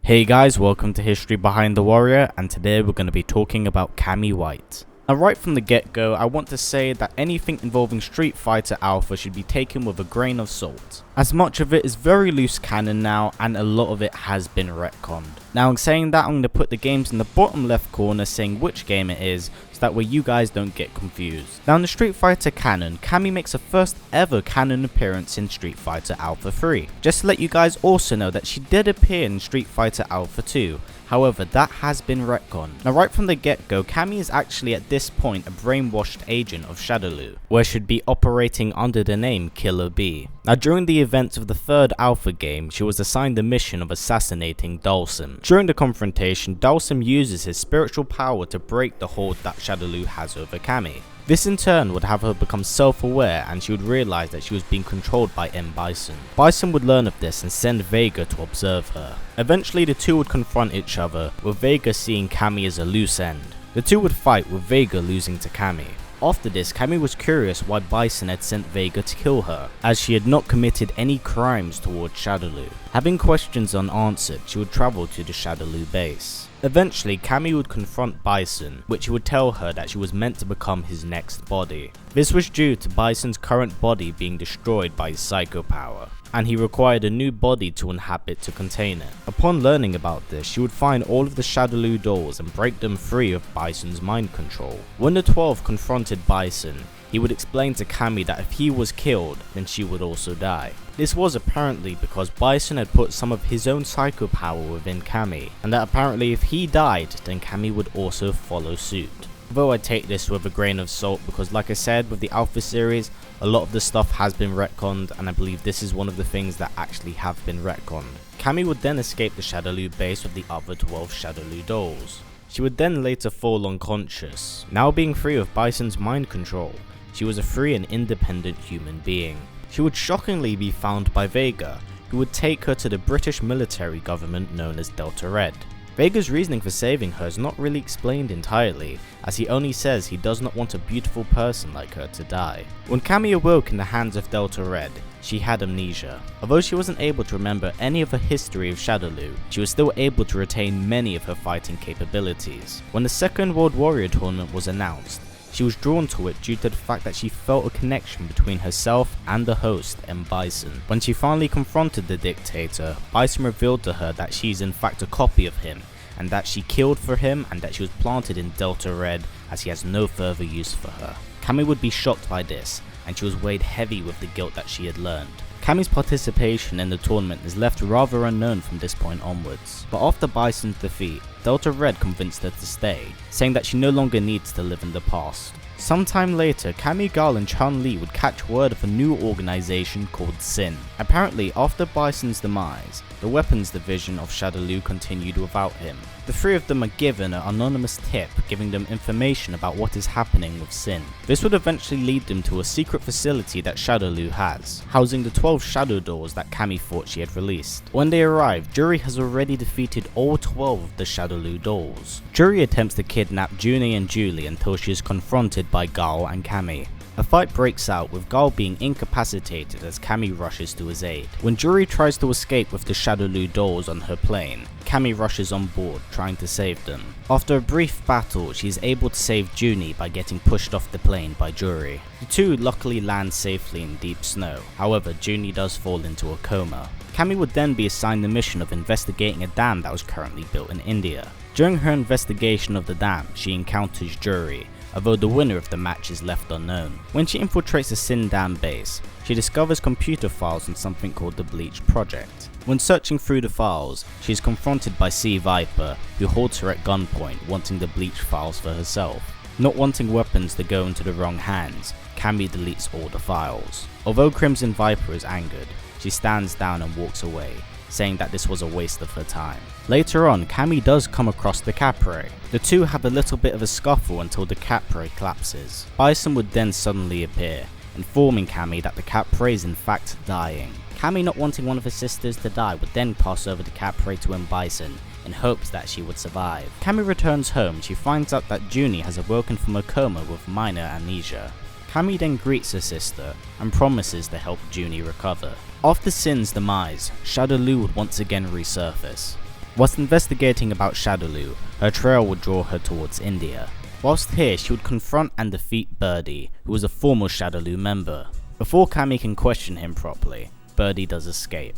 Hey guys, welcome to History Behind the Warrior, and today we're going to be talking about Cammy White. Now right from the get-go, I want to say that anything involving Street Fighter Alpha should be taken with a grain of salt, as much of it is very loose canon now and a lot of it has been retconned. Now in saying that, I'm going to put the games in the bottom left corner saying which game it is, so that way you guys don't get confused. Now in the Street Fighter canon, Cammy makes her first ever canon appearance in Street Fighter Alpha 3. Just to let you guys also know that she did appear in Street Fighter Alpha 2. However, that has been retconned. Now right from the get-go, Cammy is actually at this point a brainwashed agent of Shadaloo, where she'd be operating under the name Killer B. Now during the events of the third Alpha game, she was assigned the mission of assassinating Dhalsim. During the confrontation, Dhalsim uses his spiritual power to break the hold that Shadaloo has over Cammy. This in turn would have her become self-aware, and she would realize that she was being controlled by M.Bison. Bison would learn of this and send Vega to observe her. Eventually the two would confront each other, with Vega seeing Cammy as a loose end. The two would fight, with Vega losing to Cammy. After this, Cammy was curious why Bison had sent Vega to kill her, as she had not committed any crimes towards Shadaloo. Having questions unanswered, she would travel to the Shadaloo base. Eventually, Cammy would confront Bison, which he would tell her that she was meant to become his next body. This was due to Bison's current body being destroyed by his psycho power, and he required a new body to inhabit to contain it. Upon learning about this, she would find all of the Shadaloo dolls and break them free of Bison's mind control. When the 12 confronted Bison, he would explain to Cammy that if he was killed, then she would also die. This was apparently because Bison had put some of his own psycho power within Cammy, and that apparently if he died, then Cammy would also follow suit. Although I take this with a grain of salt because, like I said, with the Alpha series, a lot of the stuff has been retconned, and I believe this is one of the things that actually have been retconned. Cammy would then escape the Shadaloo base with the other 12 Shadaloo dolls. She would then later fall unconscious. Now being free of Bison's mind control, she was a free and independent human being. She would shockingly be found by Vega, who would take her to the British military government known as Delta Red. Vega's reasoning for saving her is not really explained entirely, as he only says he does not want a beautiful person like her to die. When Cammy awoke in the hands of Delta Red, she had amnesia. Although she wasn't able to remember any of her history of Shadaloo, she was still able to retain many of her fighting capabilities. When the Second World Warrior tournament was announced, she was drawn to it due to the fact that she felt a connection between herself and the host, M.Bison. When she finally confronted the dictator, Bison revealed to her that she is in fact a copy of him, and that she killed for him and that she was planted in Delta Red as he has no further use for her. Cammy would be shocked by this, and she was weighed heavy with the guilt that she had learned. Cammy's participation in the tournament is left rather unknown from this point onwards, but after Bison's defeat, Delta Red convinced her to stay, saying that she no longer needs to live in the past. Sometime later, Cammy, Guile and Chun-li would catch word of a new organization called Sin. Apparently, after Bison's demise, the weapons division of Shadaloo continued without him. The three of them are given an anonymous tip giving them information about what is happening with Sin. This would eventually lead them to a secret facility that Shadaloo has, housing the 12 Shadow Dolls that Cammy thought she had released. When they arrive, Juri has already defeated all 12 of the Shadaloo Dolls. Juri attempts to kidnap Junie and Julie until she is confronted by Guile and Cammy. A fight breaks out, with Guile being incapacitated as Cammy rushes to his aid. When Juri tries to escape with the Shadaloo dolls on her plane, Cammy rushes on board, trying to save them. After a brief battle, she is able to save Junie by getting pushed off the plane by Juri. The two luckily land safely in deep snow, however Junie does fall into a coma. Cammy would then be assigned the mission of investigating a dam that was currently built in India. During her investigation of the dam, she encounters Juri, although the winner of the match is left unknown. When she infiltrates the Sin Dam base, she discovers computer files on something called the Bleach Project. When searching through the files, she is confronted by Sea Viper, who holds her at gunpoint, wanting the Bleach files for herself. Not wanting weapons to go into the wrong hands, Cammy deletes all the files. Although Crimson Viper is angered, she stands down and walks away, saying that this was a waste of her time. Later on, Cammy does come across the Capre. The two have a little bit of a scuffle until the Capre collapses. Bison would then suddenly appear, informing Cammy that the Capre is in fact dying. Cammy, not wanting one of her sisters to die, would then pass over the Capre to M.Bison in hopes that she would survive. Cammy returns home. She finds out that Junie has awoken from a coma with minor amnesia. Cammy then greets her sister and promises to help Junie recover. After Sin's demise, Shadaloo would once again resurface. Whilst investigating about Shadaloo, her trail would draw her towards India. Whilst here, she would confront and defeat Birdie, who was a former Shadaloo member. Before Cammy can question him properly, Birdie does escape.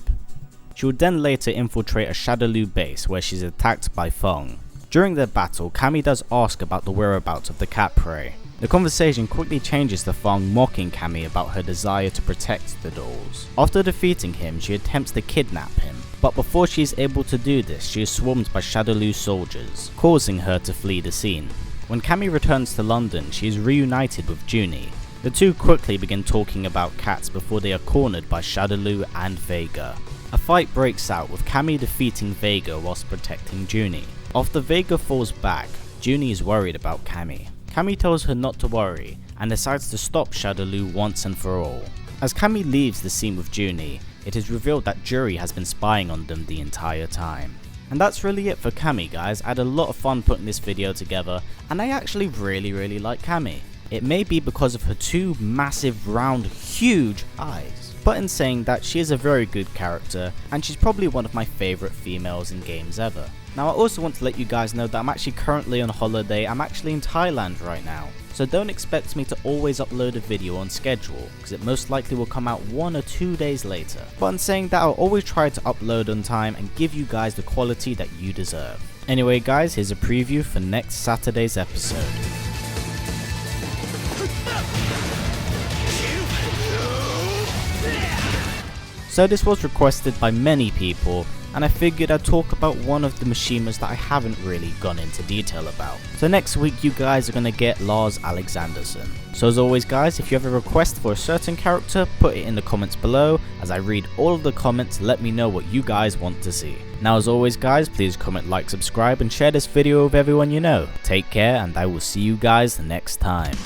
She would then later infiltrate a Shadaloo base where she's attacked by Fong. During their battle, Cammy does ask about the whereabouts of the cat prey. The conversation quickly changes to Fong mocking Cammy about her desire to protect the dolls. After defeating him, she attempts to kidnap him, but before she is able to do this, she is swarmed by Shadaloo soldiers, causing her to flee the scene. When Cammy returns to London, she is reunited with Junie. The two quickly begin talking about cats before they are cornered by Shadaloo and Vega. A fight breaks out with Cammy defeating Vega whilst protecting Junie. After Vega falls back, Junie is worried about Cammy. Cammy tells her not to worry and decides to stop Shadaloo once and for all. As Cammy leaves the scene with Junie, it is revealed that Jury has been spying on them the entire time. And that's really it for Cammy, guys. I had a lot of fun putting this video together, and I actually really like Cammy. It may be because of her two massive, round, huge eyes, but in saying that, she is a very good character, and she's probably one of my favourite females in games ever. Now, I also want to let you guys know that I'm actually currently on holiday. I'm actually in Thailand right now, so don't expect me to always upload a video on schedule, because it most likely will come out 1 or 2 days later. But in saying that, I'll always try to upload on time and give you guys the quality that you deserve. Anyway guys, here's a preview for next Saturday's episode. So this was requested by many people, and I figured I'd talk about one of the Mishimas that I haven't really gone into detail about. So next week you guys are gonna get Lars Alexanderson. So as always guys, if you have a request for a certain character, put it in the comments below. As I read all of the comments, let me know what you guys want to see. Now as always guys, please comment, like, subscribe and share this video with everyone you know. Take care, and I will see you guys next time.